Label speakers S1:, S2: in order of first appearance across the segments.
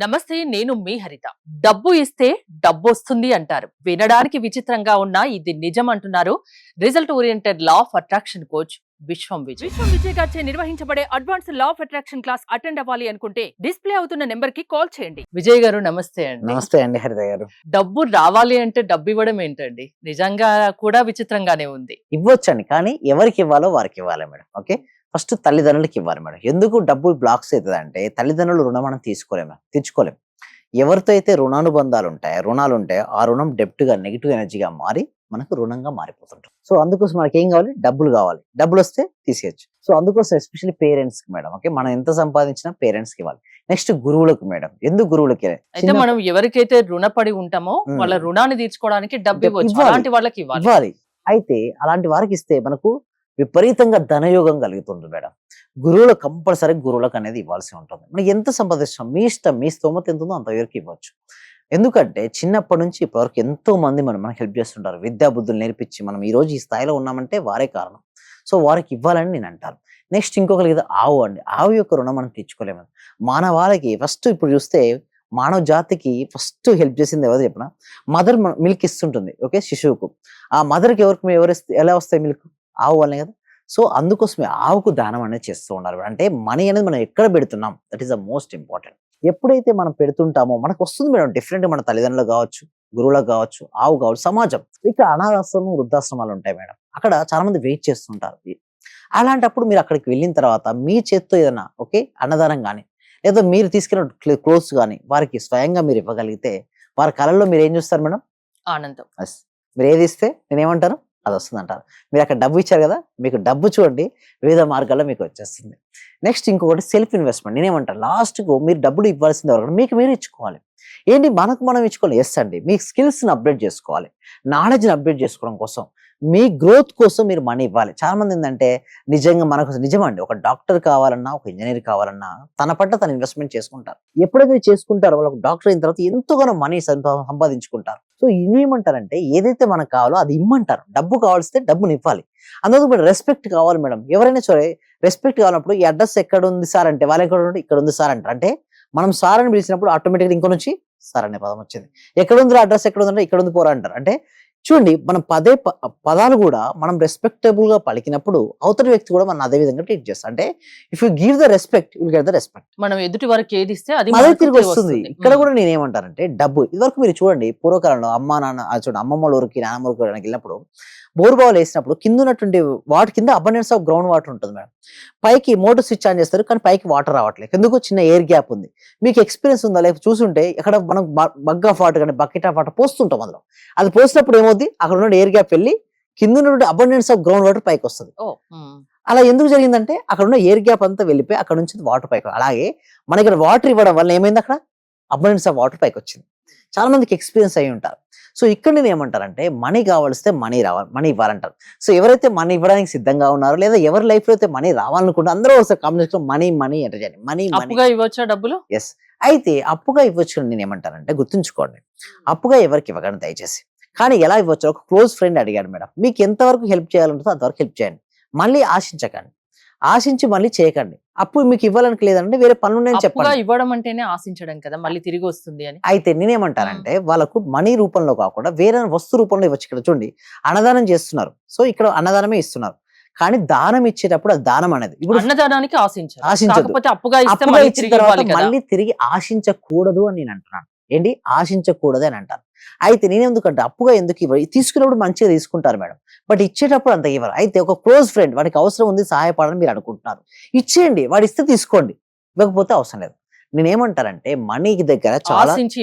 S1: నమస్తే, నేను మీ హరిత. డబ్బు ఇస్తే డబ్బొస్తుంది అంటారు. వినడానికి విచిత్రంగా ఉన్నా ఇది నిజం అంటున్నారు result oriented law of attraction coach విశ్వం విజయ్. విశ్వం విజయ్ గారిచే నిర్వహించబడే advance law of attraction class attend అవ్వాలి అనుకుంటే డిస్ప్లే అవుతున్న నెంబర్ కి కాల్ చేయండి. విజయ్ గారు నమస్తే అండి.
S2: నమస్తే అండి హరిత గారు.
S1: డబ్బు రావాలి అంటే డబ్బు ఇవ్వడం ఏంటండి? నిజంగా కూడా విచిత్రంగానే ఉంది.
S2: ఇవ్వచ్చండి, కానీ ఎవరికి ఇవ్వాలో వారికి ఇవ్వాలి మేడం. ఓకే, ఫస్ట్ తల్లిదండ్రులకి ఇవ్వాలి మేడం. ఎందుకు డబ్బు బ్లాక్స్ అవుతుంది అంటే తల్లిదండ్రులు రుణం మనం తీర్చుకోలేము. ఎవరితో అయితే రుణాలు ఉంటాయో ఆ రుణం డెప్ట్ గా నెగిటివ్ ఎనర్జీగా మారి మనకు రుణంగా మారిపోతుంటాం. సో అందుకోసం మనకి ఏం కావాలి? డబ్బులు కావాలి. డబ్బులు వస్తే తీసేయచ్చు. సో అందుకోసం ఎస్పెషల్లీ పేరెంట్స్ కి మేడం. ఓకే, మనం ఎంత సంపాదించినా పేరెంట్స్ కి ఇవ్వాలి. నెక్స్ట్ గురువులకు మేడం. ఎందుకు గురువులకి?
S1: అయితే మనం ఎవరికైతే రుణపడి ఉంటామో వాళ్ళ రుణాన్ని తీర్చుకోవడానికి డబ్బు ఇవ్వచ్చు. అలాంటి వాళ్ళకి
S2: ఇవ్వాలి. అయితే అలాంటి వారికి ఇస్తే మనకు విపరీతంగా ధనయోగం కలుగుతుంది మేడం. గురువులకు కంపల్సరీ గురువులకు అనేది ఇవ్వాల్సి ఉంటుంది. మనకి ఎంత సంపాదిస్తాం మీ ఇష్టం, మీ స్తోమత ఎంత ఉందో అంతవరకు ఇవ్వచ్చు. ఎందుకంటే చిన్నప్పటి నుంచి ఇప్పటివరకు ఎంతో మంది మనకు హెల్ప్ చేస్తుంటారు. విద్యా బుద్ధులు నేర్పించి మనం ఈ రోజు ఈ స్థాయిలో ఉన్నామంటే వారే కారణం. సో వారికి ఇవ్వాలని నేను అంటాను. నెక్స్ట్ ఇంకొకరికి ఏదో ఆవు అండి. ఆవు యొక్క రుణం మనం తెచ్చుకోలేము. మానవాళికి ఫస్ట్ ఇప్పుడు చూస్తే మానవ జాతికి ఫస్ట్ హెల్ప్ చేసింది ఎవరు చెప్పిన? Mother milk ఇస్తుంటుంది. ఓకే, శిశువుకు. ఆ మదర్కి ఎలా వస్తాయి మిల్క్? ఆవు వల్లనే కదా. సో అందుకోసమే ఆవుకు దానం అనేది చేస్తూ ఉండాలి. అంటే మనీ అనేది మనం ఎక్కడ పెడుతున్నాం, that is the most important. ఎప్పుడైతే మనం పెడుతుంటామో మనకు వస్తుంది మేడం. డిఫరెంట్ మన తల్లిదండ్రులు కావచ్చు, గురువులకు కావచ్చు, ఆవు కావచ్చు, సమాజం. ఇక్కడ అనాథాశ్రమం, వృద్ధాశ్రమాలు ఉంటాయి మేడం. అక్కడ చాలా మంది వెయిట్ చేస్తుంటారు. అలాంటప్పుడు మీరు అక్కడికి వెళ్ళిన తర్వాత మీ చేత్తో ఏదైనా ఓకే అన్నదానం కానీ లేదా మీరు తీసుకెళ్ళిన క్లోత్స్ కానీ వారికి స్వయంగా మీరు ఇవ్వగలిగితే వారి కళల్లో మీరు ఏం చూస్తారు మేడం?
S1: ఆనందం.
S2: మీరు ఏది ఇస్తే నేనేమంటాను అది వస్తుంది అంటారు. మీరు అక్కడ డబ్బు ఇచ్చారు కదా, మీకు డబ్బు చూడండి వివిధ మార్గాల్లో మీకు వచ్చేస్తుంది. నెక్స్ట్ ఇంకొకటి సెల్ఫ్ ఇన్వెస్ట్మెంట్. నేనేమంటాను, లాస్ట్కు మీరు డబ్బులు ఇవ్వాల్సింది ఎవరు? మీకు మీరు ఇచ్చుకోవాలి. ఏంటి మనకు మనం ఇచ్చుకోవాలి? ఎస్ అండి, మీ స్కిల్స్ని అప్డేట్ చేసుకోవాలి, నాలెడ్జ్ని అప్డేట్ చేసుకోవడం కోసం, మీ గ్రోత్ కోసం మీరు మనీ ఇవ్వాలి. చాలా మంది ఏంటంటే నిజంగా మనకు నిజమండి, ఒక డాక్టర్ కావాలన్నా ఒక ఇంజనీర్ కావాలన్నా తన పట్ల తను ఇన్వెస్ట్మెంట్ చేసుకుంటారు. ఎప్పుడైతే చేసుకుంటారో వాళ్ళకు డాక్టర్ అయిన తర్వాత ఎంతగానో మనీ సంపాదించుకుంటారు. సో ఇదేమంటారంటే ఏదైతే మనకు కావాలో అది ఇమ్మంటారు. డబ్బు కావాల్సితే డబ్బుని ఇవ్వాలి. అందుకు మేడం రెస్పెక్ట్ కావాలి మేడం. ఎవరైనా సరే రెస్పెక్ట్ కావాలన్నప్పుడు ఈ అడ్రస్ ఎక్కడ ఉంది సార్ అంటే వాళ్ళు ఎక్కడ ఉంటే ఇక్కడ ఉంది సార్ అంటారు. అంటే మనం సార్ అని పిలిచినప్పుడు ఆటోమేటిక్గా ఇంకో నుంచి సార్ అనే పదం వచ్చింది. ఎక్కడ ఉంది అడ్రస్ ఎక్కడ ఉందంటే ఇక్కడ ఉంది పోరా అంటారు. అంటే చూడండి, మనం పదాలు కూడా మనం రెస్పెక్టబుల్ గా పలికినప్పుడు అవతలి వ్యక్తి కూడా మనం అదే విధంగా ట్రీట్ చేస్తాం. అంటే if you give the respect you get the respect.
S1: మనం ఎదుటి వారికి ఏది ఇస్తే అది
S2: అదే తిరిగి వస్తుంది. ఇక్కడ కూడా నేనేమంటానంటే డబ్బు ఇదివరకు మీరు చూడండి, పూర్వకాలంలో అమ్మా నాన్న చూడండి అమ్మమ్మ ఊరికి నాన్నమ్మ ఊరికి వెళ్ళినప్పుడు బోర్బావులు వేసినప్పుడు కింద ఉన్నటువంటి వాటర్ కింద అబండెన్స్ ఆఫ్ గ్రౌండ్ వాటర్ ఉంటుంది మేడం. పైకి మోటార్ స్విచ్ ఆన్ చేస్తారు, కానీ పైకి వాటర్ రావట్లేదు. ఎందుకు? చిన్న ఎయిర్ గ్యాప్ ఉంది. మీకు ఎక్స్పీరియన్స్ ఉందా? లేకపోతే చూసుంటే ఇక్కడ మనం బగ్ ఆఫ్ వాటర్ కానీ బకెట్ ఆఫ్ వాటర్ పోస్తుంటాం. అందులో అది పోసినప్పుడు ఏమవుద్ది? అక్కడ ఉన్న ఎయిర్ గ్యాప్ వెళ్ళి కింద ఉన్నటువంటి అబండెన్స్ ఆఫ్ గ్రౌండ్ వాటర్ పైకి వస్తుంది. అలా ఎందుకు జరిగిందంటే అక్కడ ఉన్న ఎయిర్ గ్యాప్ అంతా వెళ్ళిపోయి అక్కడ నుంచి వాటర్ పైకి. అలాగే మన ఇక్కడ వాటర్ ఇవ్వడం వల్ల ఏమైంది? అక్కడ అబండెన్స్ ఆఫ్ వాటర్ పైకి వచ్చింది. చాలా మందికి ఎక్స్పీరియన్స్ అయి ఉంటారు. సో ఇక్కడ నేను ఏమంటారంటే మనీ కావాల్స్తే మనీ ఇవ్వాలంటారు. సో ఎవరైతే మనీ ఇవ్వడానికి సిద్ధంగా ఉన్నారో లేదా ఎవరి లైఫ్ లో అయితే మనీ రావాలనుకుంటే అందరూ ఒకసారి కాంబినేషన్ మనీ అంటే చేయండి. మనీ
S1: ఇవ్వచ్చా డబ్బులు?
S2: ఎస్. అయితే అప్పుగా ఇవ్వచ్చు. నేను ఏమంటానంటే గుర్తుంచుకోండి, అప్పుగా ఎవరికి ఇవ్వకండి దయచేసి. కానీ ఎలా ఇవ్వచ్చు? ఒక క్లోజ్ ఫ్రెండ్ అడిగాడు మేడం, మీకు ఎంతవరకు హెల్ప్ చేయాలంటుందో అంతవరకు హెల్ప్ చేయండి. మళ్ళీ ఆశించకండి, ఆశించి మళ్ళీ చేయకండి. అప్పుడు మీకు ఇవ్వాలని లేదంటే వేరే పనులు నేను చెప్పాను.
S1: ఇవ్వడం అంటేనే ఆశించడం కదా, మళ్ళీ తిరిగి వస్తుంది అని.
S2: అయితే నేనేమంటానంటే వాళ్ళకు మనీ రూపంలో కాకుండా వేరే వస్తు రూపంలో ఇవ్వచ్చు. ఇక్కడ చూడండి అన్నదానం చేస్తున్నారు, సో ఇక్కడ అన్నదానమే ఇస్తున్నారు. కానీ దానం ఇచ్చేటప్పుడు అది దానం అనేది ఇప్పుడు
S1: అన్నదానానికి
S2: ఆశించదు.
S1: అప్పుగా
S2: మళ్ళీ తిరిగి ఆశించకూడదు అని నేను అంటున్నాను. ఏంటి? ఆశించకూడదు అని అంటాను. అయితే నేనెందుకంటే అప్పుగా ఎందుకు ఇవ్వరు? తీసుకున్నప్పుడు మంచిగా తీసుకుంటారు మేడం, బట్ ఇచ్చేటప్పుడు అంత ఇవ్వరు. అయితే ఒక క్లోజ్ ఫ్రెండ్ వాడికి అవసరం ఉంది, సహాయపడాలని మీరు అనుకుంటున్నారు, ఇచ్చేయండి. వాడు ఇస్తే తీసుకోండి, ఇవ్వకపోతే అవసరం లేదు. నేనేమంటానంటే మనీకి దగ్గర చాలా ఆశించి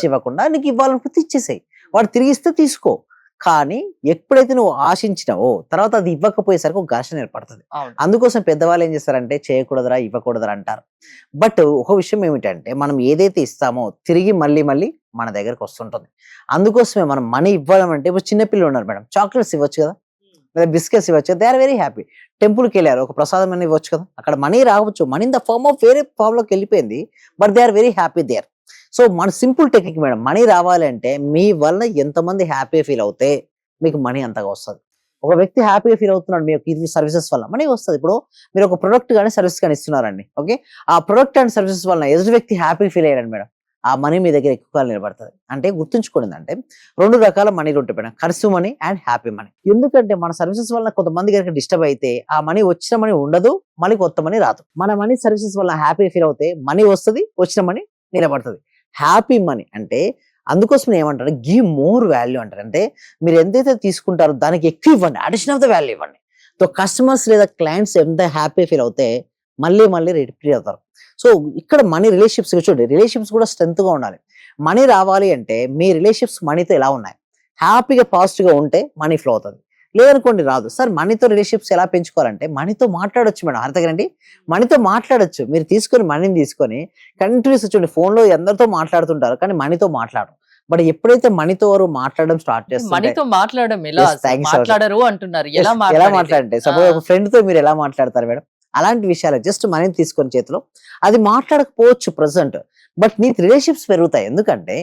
S2: ఇవ్వకుండా నీకు ఇవ్వాలనుకుంటే ఇచ్చేసేయి. వాడు తిరిగి ఇస్తే తీసుకో. కానీ ఎప్పుడైతే నువ్వు ఆశించినావో తర్వాత అది ఇవ్వకపోయేసరికి ఒక ఘర్షణ ఏర్పడుతుంది. అందుకోసం పెద్దవాళ్ళు ఏం చేస్తారంటే చేయకూడదురా ఇవ్వకూడదురా అంటారు. బట్ ఒక విషయం ఏమిటంటే మనం ఏదైతే ఇస్తామో తిరిగి మళ్ళీ మన దగ్గరకు వస్తుంటుంది. అందుకోసమే మనం మనీ ఇవ్వడం అంటే ఇప్పుడు చిన్నపిల్లలు ఉన్నారు మేడం, చాక్లెట్స్ ఇవ్వచ్చు కదా, లేదా బిస్కెట్స్ ఇవ్వచ్చు. They are very happy. టెంపుల్కి వెళ్ళారు, ఒక ప్రసాదం అని ఇవ్వచ్చు కదా, అక్కడ మనీ రావచ్చు. Money in the form of వేరే ఫామ్ లోకి వెళ్ళిపోయింది, but they are very happy there. So మన సింపుల్ టెక్నిక్ మేడం, మనీ రావాలంటే మీ వల్ల ఎంతమంది హ్యాపీ ఫీల్ అవుతే మీకు మనీ అంతగా వస్తుంది. ఒక వ్యక్తి హ్యాపీగా ఫీల్ అవుతున్నాడు మీ యొక్క సర్వీసెస్ వల్ల మనీ వస్తుంది. ఇప్పుడు మీరు ఒక ప్రొడక్ట్ కానీ సర్వీస్ కానీ ఇస్తున్నారండి. ఓకే, ఆ ప్రొడక్ట్ అండ్ సర్వీసెస్ వల్ల ఎదుటి వ్యక్తి హ్యాపీ ఫీల్ అయ్యాడు మేడం, ఆ మనీ మీ దగ్గర ఎక్కువ కాలం నిలబడుతుంది. అంటే గుర్తుంచుకోండి, అంటే 2 రకాల మనీలు ఉంటాయి మేడం, ఖర్చు మనీ అండ్ హ్యాపీ మనీ. ఎందుకంటే మన సర్వీసెస్ వల్ల కొంతమంది కనుక డిస్టర్బ్ అయితే ఆ మనీ వచ్చిన మనీ ఉండదు, మళ్ళీ కొత్త మనీ రాదు. మన మనీ సర్వీసెస్ వల్ల హ్యాపీ ఫీల్ అవుతే మనీ వస్తుంది, వచ్చిన మనీ నిలబడుతుంది. హ్యాపీ మనీ అంటే అందుకోసం ఏమంటారు, గివ్ మోర్ వాల్యూ అంటారు. అంటే మీరు ఎంతైతే తీసుకుంటారో దానికి ఎక్కువ ఇవ్వండి, అడిషన్ ఆఫ్ ద వాల్యూ ఇవ్వండి. సో కస్టమర్స్ లేదా క్లయింట్స్ ఎంత హ్యాపీ ఫీల్ అవుతే మళ్ళీ మళ్ళీ రిపీట్ అవుతారు. సో ఇక్కడ మనీ రిలేషన్షిప్స్ చూడండి, రిలేషన్షిప్స్ కూడా స్ట్రెంత్ గా ఉండాలి. మనీ రావాలి అంటే మీ రిలేషన్షిప్స్ మనీతో ఎలా ఉన్నాయి, హ్యాపీగా పాజిటివ్ గా ఉంటే మనీ ఫ్లో అవుతుంది. లేదనుకోండి రాదు. సార్ మనీతో రిలేషన్షిప్స్ ఎలా పెంచుకోవాలంటే మనీతో మాట్లాడొచ్చు మేడం, అర్థగండి, మనీతో మాట్లాడొచ్చు. మీరు తీసుకొని మనీని తీసుకొని కంటిన్యూస్ చూడండి, ఫోన్ లో అందరితో మాట్లాడుతుంటారు కానీ మనీతో మాట్లాడరు. బట్ ఎప్పుడైతే మనీతో వారు మాట్లాడడం స్టార్ట్ చేస్తారు,
S1: మనీతో మాట్లాడడం ఎలా
S2: Yes, thanks, sir.
S1: మాట్లాడరు అంటున్నారు, ఎలా
S2: ఎలా
S1: మాట్లాడేది?
S2: మాట్లాడంటే సపోజ్ ఒక ఫ్రెండ్ తో మీరు ఎలా మాట్లాడతారు మేడం, అలాంటి విషయాలు జస్ట్ మనీని తీసుకొని చేతిలో అది మాట్లాడకపోవచ్చు ప్రెసెంట్, బట్ నీ రిలేషన్షిప్స్ పెరుగుతాయి. ఎందుకంటే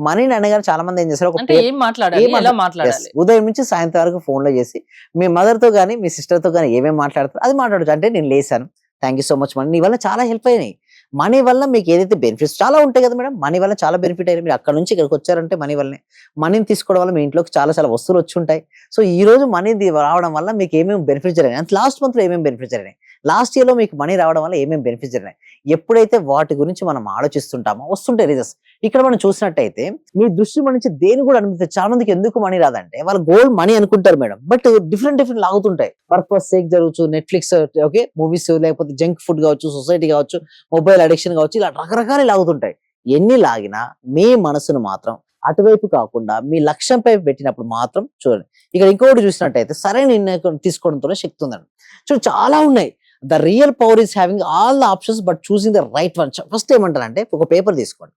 S2: మనీని అనగానే చాలా మంది ఏం చేస్తారు, ఒక
S1: అంటే ఏం మాట్లాడాలి,
S2: ఏం
S1: ఎలా
S2: Yes,
S1: మాట్లాడాలి?
S2: ఉదయం నుంచి సాయంత్రం వరకు ఫోన్ లో చేసి మీ మదర్ తో గానీ మీ సిస్టర్ తో గానీ ఏమేమి మాట్లాడతారు అది మాట్లాడచ్చు. అంటే నేను లేసాను, thank you so much money, నీ వల్ల చాలా హెల్ప్ అయినాయి. మనీ వల్ల మీకు ఏదైతే బెనిఫిట్స్ చాలా ఉంటాయి కదా మేడం, మనీ వల్ల చాలా బెనిఫిట్ అయ్యారు. మీరు అక్కడ నుంచి ఇక్కడికి వచ్చారంటే మనీ వల్లనే. మనీని తీసుకోవడం వల్ల మీ ఇంట్లోకి చాలా చాలా వస్తువులు వచ్చి ఉంటాయి. సో ఈ రోజు మనీ రావడం వల్ల మీకు ఏమేమి బెనిఫిట్స్ జరిగినాయి, అంటే లాస్ట్ మంత్ లో ఏమేమి బెనిఫిట్స్ జరిగినాయి, లాస్ట్ ఇయర్ లో మీకు మనీ రావడం వల్ల ఏమేమి బెనిఫిట్స్ జరిగినాయి, ఎప్పుడైతే వాటి గురించి మనం ఆలోచిస్తుంటామో వస్తుంటాయి రిజల్ట్స్. ఇక్కడ మనం చూసినట్టయితే మీ దృష్టి మన నుంచి దేని కూడా అనిపిస్తుంది. చాలా మందికి ఎందుకు మనీ రాదంటే వాళ్ళ గోల్ మనీ అనుకుంటారు మేడం, బట్ డిఫరెంట్ లాగుతుంటాయి. పర్పస్ సేక్ జరగచ్చు, నెట్ఫ్లిక్స్, ఓకే, మూవీస్, లేకపోతే జంక్ ఫుడ్ కావచ్చు, సొసైటీ కావచ్చు, మొబైల్ అడిక్షన్ కావచ్చు, ఇలా రకరకాలు లాగుతుంటాయి. ఎన్ని లాగినా మీ మనసును మాత్రం అటువైపు కాకుండా మీ లక్ష్యంపై పెట్టినప్పుడు మాత్రం చూడండి. ఇక్కడ ఇంకొకటి చూసినట్టయితే సరైన నిర్ణయం తీసుకోవడంతోనే శక్తి ఉందండి. చూడండి చాలా ఉన్నాయి. The real power is having all the options but choosing the right one. First ఏమంటారంటే ఒక పేపర్ తీసుకోండి,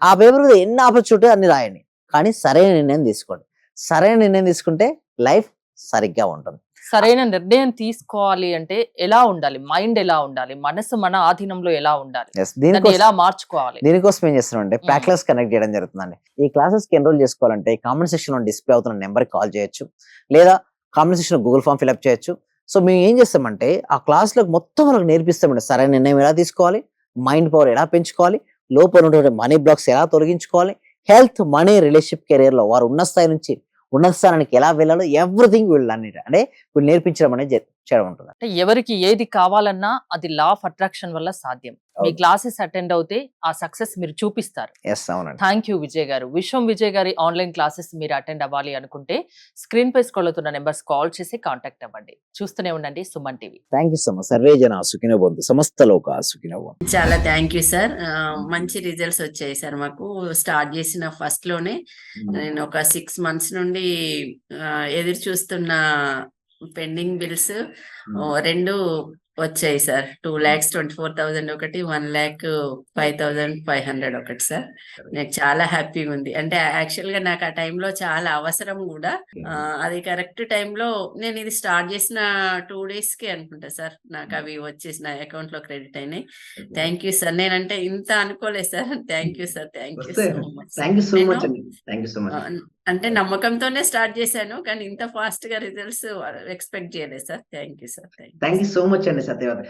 S2: ఆ పేపర్ మీద ఎన్ని ఆపర్చునిటీ అన్ని రాయండి, కానీ సరైన నిర్ణయం తీసుకోండి. సరైన నిర్ణయం తీసుకుంటే లైఫ్ సరిగ్గా ఉంటుంది.
S1: సరైన నిర్ణయం తీసుకోవాలి అంటే ఎలా ఉండాలి, మైండ్ ఎలా ఉండాలి, మనసు మన ఆధీనంలో ఎలా ఉండాలి,
S2: Yes,
S1: దాన్ని ఎలా మార్చుకోవాలి?
S2: దీనికోసం ఏం చేస్తున్నాం అంటే ప్యాక్లెస్ కనెక్ట్ చేయడం జరుగుతుందండి. ఈ క్లాసెస్ కి ఎన్రోల్ చేసుకోవాలంటే కామెంట్ సెక్షన్ లో డిస్ప్లే అవుతున్న నెంబర్ కాల్ చేయొచ్చు, లేదా కామెంట్ సెక్షన్ లో గూగుల్ ఫామ్ ఫిల్అప్ చేయొచ్చు. సో మేము ఏం చేస్తామంటే ఆ క్లాస్ లో మొత్తం మనకు నేర్పిస్తామండి. సరైన నిర్ణయం ఎలా తీసుకోవాలి, మైండ్ పవర్ ఎలా పెంచుకోవాలి, లోపల ఉన్నటువంటి మనీ బ్లాక్స్ ఎలా తొలగించుకోవాలి, హెల్త్, మనీ, రిలేషన్షిప్, కెరీర్ లో వారు ఉన్న స్థాయి నుంచి ఉన్నత స్థానానికి ఎలా వెళ్ళాలో ఎవ్రీథింగ్ వీళ్ళన్నిటి అంటే వీళ్ళు నేర్పించడం అనేది చేయడం ఉంటుంది.
S1: అంటే ఎవరికి ఏది కావాలన్నా అది లా ఆఫ్ అట్రాక్షన్ వల్ల సాధ్యం. మీ
S2: అవును.
S1: క్లాసెస్ అటెండ్ అవుతే ఆ సక్సెస్ మీరు చూపిస్తారు.
S2: ఎస్, అవునండి.
S1: థ్యాంక్ యూ విజయ్ గారు. విశ్వం విజయ్ గారి ఆన్లైన్ క్లాసెస్ మీరు అటెండ్ అవ్వాలి అనుకుంటే స్క్రీన్ పై స్క్రోల్ అవుతున్న నెంబర్స్ కాల్ చేసి కాంటాక్ట్ అవ్వండి. చూస్తూనే ఉండండి Suman TV.
S2: Thank you so much. Survey జన సుఖినో భవంతు, సమస్త లోక సుఖినో భవంతు.
S3: చాలా థ్యాంక్ యూ సార్. మంచి రిజల్ట్స్ వచ్చాయి సార్. మాకు స్టార్ట్ చేసిన ఫస్ట్ లోనే నేను ఒక 6 months నుండి ఎదురు చూస్తున్న పెండింగ్ బిల్స్ 2 వచ్చాయి సార్. 2,24,000 ఒకటి, 1,05,500 ఒకటి సార్. నాకు చాలా హ్యాపీగా ఉంది. అంటే యాక్చువల్ గా నాకు ఆ టైంలో చాలా అవసరం కూడా. అది కరెక్ట్ టైంలో నేను ఇది స్టార్ట్ చేసిన 2 days కి అనుకుంటా సార్ నాకు అవి వచ్చేసి నా అకౌంట్ లో క్రెడిట్ అయినాయి. Thank you sir. నేనంటే ఇంత అనుకోలేదు సార్. Thank you sir. Thank you so much.
S4: Thank you so much అండి. Thank you so much.
S3: అంటే నమ్మకంతోనే స్టార్ట్ చేశాను, కానీ ఇంత ఫాస్ట్ గా రిజల్ట్స్ ఎక్స్పెక్ట్ చేయలేదు సార్. Thank you sir.
S4: Thank you so much అండి సత్యవతి.